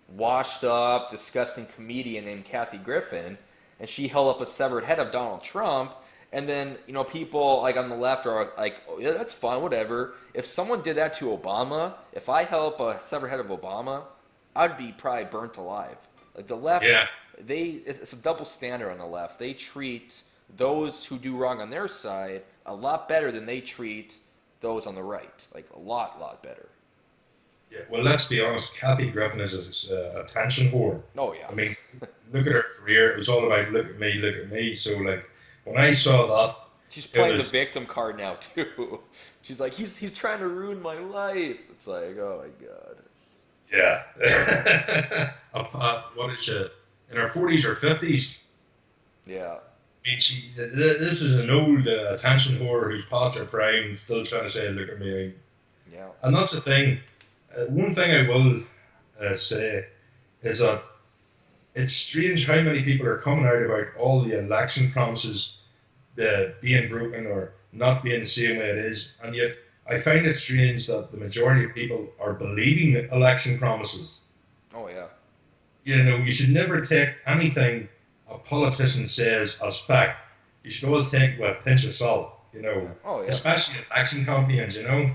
washed up, disgusting comedian named Kathy Griffin, and she held up a severed head of Donald Trump. And then people like on the left are like, oh, yeah, that's fine, whatever. If someone did that to Obama, if I held up a severed head of Obama, I'd be probably burnt alive Like the left, Yeah. it's a double standard on the left. They treat those who do wrong on their side a lot better than they treat those on the right. Like a lot better. Yeah. Well, let's be honest. Kathy Griffin is a attention whore. Oh yeah. I mean, look at her career. It was all about look at me, look at me. So like when I saw that, She's it playing the was victim card now too. She's like, he's trying to ruin my life. It's like, oh my god. yeah. What is she? In her 40s or 50s? Yeah. I mean, this is an old attention whore who's past her prime, still trying to say, look at me. Yeah. And that's the thing. One thing I will say is that it's strange how many people are coming out about all the election promises being broken or not being the same way it is. And yet, I find it strange that the majority of people are believing election promises. Oh yeah. You know, you should never take anything a politician says as fact. You should always take it with a pinch of salt, you Yeah. know, Oh yeah. especially in election campaigns, you know.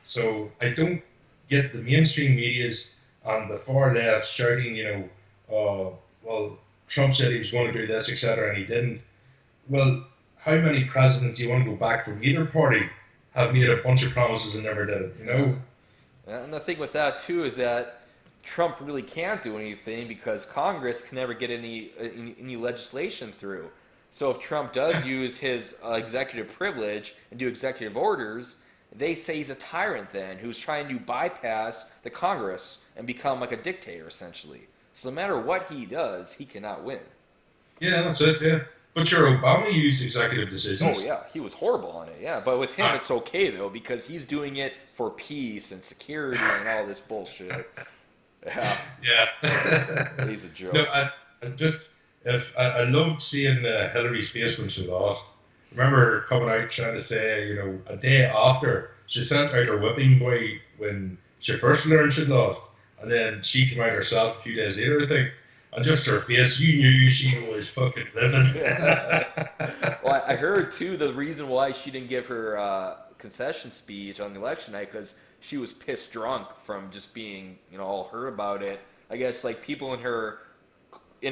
So I don't get the mainstream medias and the far left shouting, you know, well, Trump said he was going to do this, etc., and he didn't. Well, how many presidents do you want to go back from either party have made a bunch of promises and never did it, you Yeah. know? And the thing with that too is that Trump really can't do anything because Congress can never get any legislation through. So if Trump does use his executive privilege and do executive orders, they say he's a tyrant then who's trying to bypass the Congress and become like a dictator essentially. So no matter what he does, he cannot win. Yeah, that's it, yeah. But your Obama used executive Oh decisions. yeah, he was horrible on it. Yeah, but with him Ah, it's okay though because he's doing it for peace and security and all this bullshit. Yeah, yeah. he's a No, joke. I just if I loved seeing Hillary's face when she lost. Remember her coming out trying to say, you know, a day after she sent out her whipping boy when she first learned she'd lost, and then she came out herself a few days later, I think, and just her face, you knew she was fucking living. Well, I heard too the reason why she didn't give her concession speech on the election night because she was pissed drunk from just being, all heard about it. I guess like people in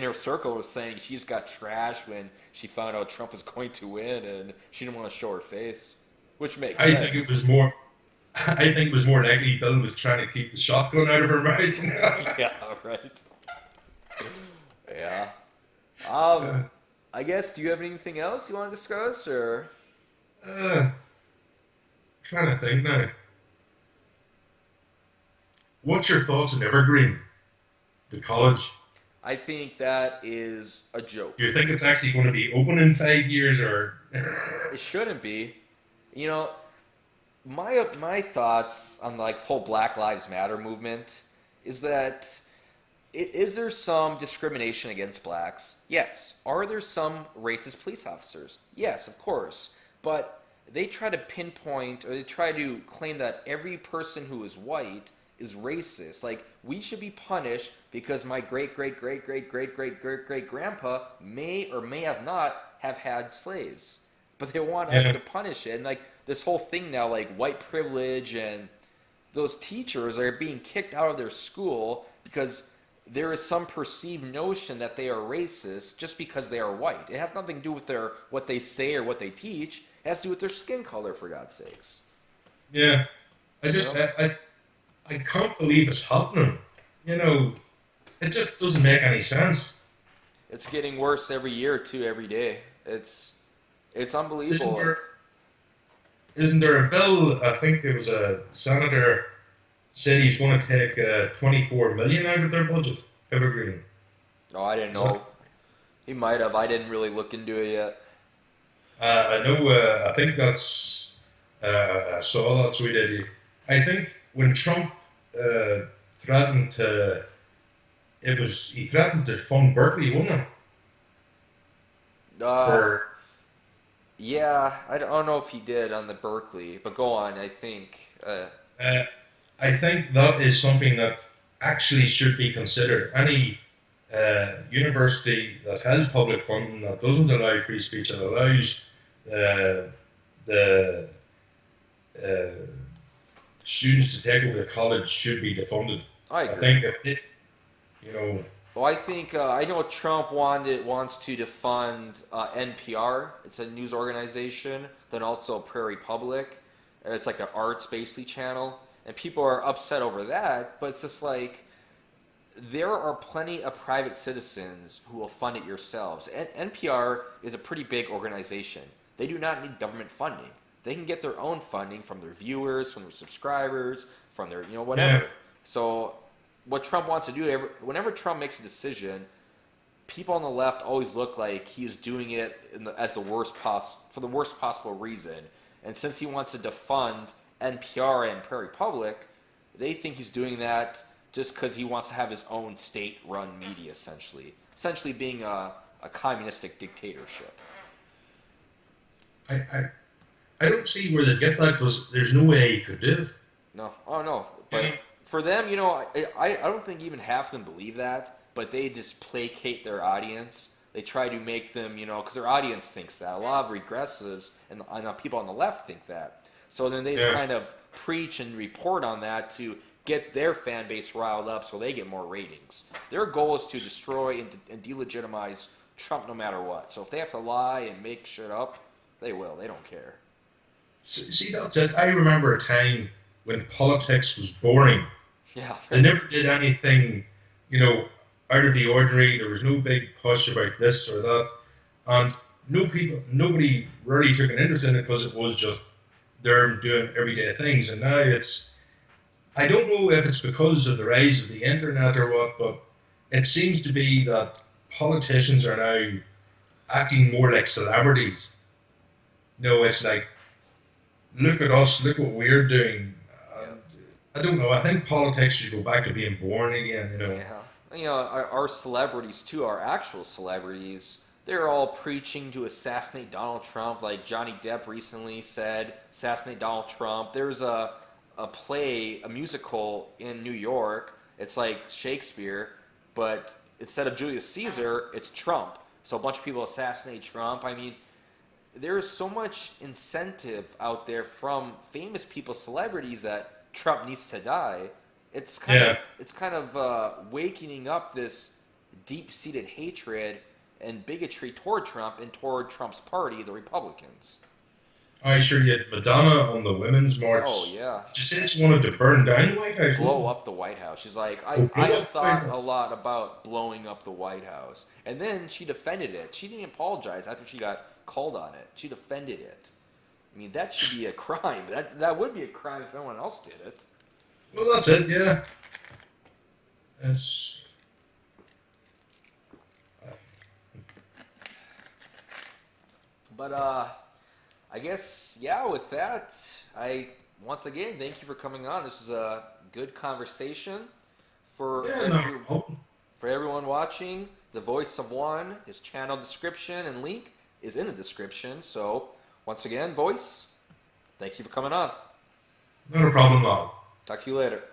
her circle was saying she just got trashed when she found out Trump was going to win, and she didn't want to show her face, which makes I think it sense. was more. I think it was more likely Bill was trying to keep the shotgun out of her mouth. Yeah, right. Yeah. uh, I guess. Do you have anything else you want to discuss, or? uh, trying to think now. What's your thoughts on Evergreen, the college? I think that is a joke. Do you think it's actually going to be open in 5 years, or? It shouldn't be. You know, my thoughts on like the whole Black Lives Matter movement is that is there some discrimination against blacks? Yes. Are there some racist police officers? Yes, of course. But they try to pinpoint or they try to claim that every person who is white is racist. Like we should be punished because my great great great great great great great great grandpa may or may have not have had slaves. But they want us Yeah, to punish it. And like this whole thing now, like white privilege and those teachers are being kicked out of their school because there is some perceived notion that they are racist just because they are white. It has nothing to do with their what they say or what they teach. It has to do with their skin color, for God's sakes. yeah. I You just, know, I can't believe it's happening. You know, it just doesn't make any sense. it's getting worse every year too, every day. It's Isn't unbelievable. Like, there, isn't there a bill? I think there was a senator said he's going to take 24 million out of their budget. Evergreen. oh, I didn't Is that? know. He might have. I didn't really look into it yet. I know. I think that's. I saw that, so he did. I think when Trump uh, threatened to, he threatened to fund Berkeley, wasn't it? Uh, For yeah, I don't know if he did on the Berkeley, but go on. I think. uh, I think that is something that actually should be considered. Any university that has public funding that doesn't allow free speech and allows uh, the uh, students to take over the college should be defunded. I I agree. think if it, you know, Well, I think I know Trump wants to defund NPR. It's a news organization. Then also Prairie Public. It's like an arts basically channel, and people are upset over that. But it's just like there are plenty of private citizens who will fund it yourselves. And NPR is a pretty big organization. They do not need government funding. They can get their own funding from their viewers, from their subscribers, from their Yeah, whatever. So what Trump wants to do, whenever Trump makes a decision, people on the left always look like he's doing it as for the worst possible reason. And since he wants to defund NPR and Prairie Public, they think he's doing that just because he wants to have his own state-run media, essentially being a communistic dictatorship. I, I, I don't see where they get that because there's no way he could do it. No, oh no, but Yeah, for them, I don't think even half of them believe that, but they just placate their audience. They try to make them, because their audience thinks that. A lot of regressives and people on the left think that. So then they just yeah. kind of preach and report on that to get their fan base riled up so they get more ratings. Their goal is to destroy and delegitimize Trump no matter what. So if they have to lie and make shit up, they will. They don't care. See, that's it. I remember a time when politics was boring. Yeah, They never did anything, you know, out of the ordinary. There was no big push about this or that, and nobody really took an interest in it because it was just them doing everyday things. And now I don't know if it's because of the rise of the internet or what, but it seems to be that politicians are now acting more like celebrities. No, it's like, look at us, look what we're doing. yeah. And I don't know. I think politics should go back to being born again. Yeah. Our celebrities too, our actual celebrities, they're all preaching to assassinate Donald Trump. Like Johnny Depp recently said, assassinate Donald Trump. There's a play, a musical in New York. It's like Shakespeare, but instead of Julius Caesar, it's Trump. So a bunch of people assassinate Trump. I mean, there's so much incentive out there from famous people, celebrities, that Trump needs to die. Yeah, It's kind of waking up this deep-seated hatred and bigotry toward Trump and toward Trump's party, the Republicans. I sure did. Madonna on the Women's Oh March. yeah, Did you say she wanted to burn down the White House? blow up the White House. She's like, Oh, I blow have up the White thought a House. lot about blowing up the White House, and then she defended it. She didn't apologize after she got called on it. She defended it. I mean, that should be a crime. That would be a crime if anyone else did it. Well, that's it. Yeah, it's. But I guess yeah. With that, I once again thank you for coming on. This was a good conversation for Yeah, no problem. for everyone watching. The Voice of One, his channel description and link is in the description. So once again, Voice, thank you for coming on. Not a problem at all. Talk to you later.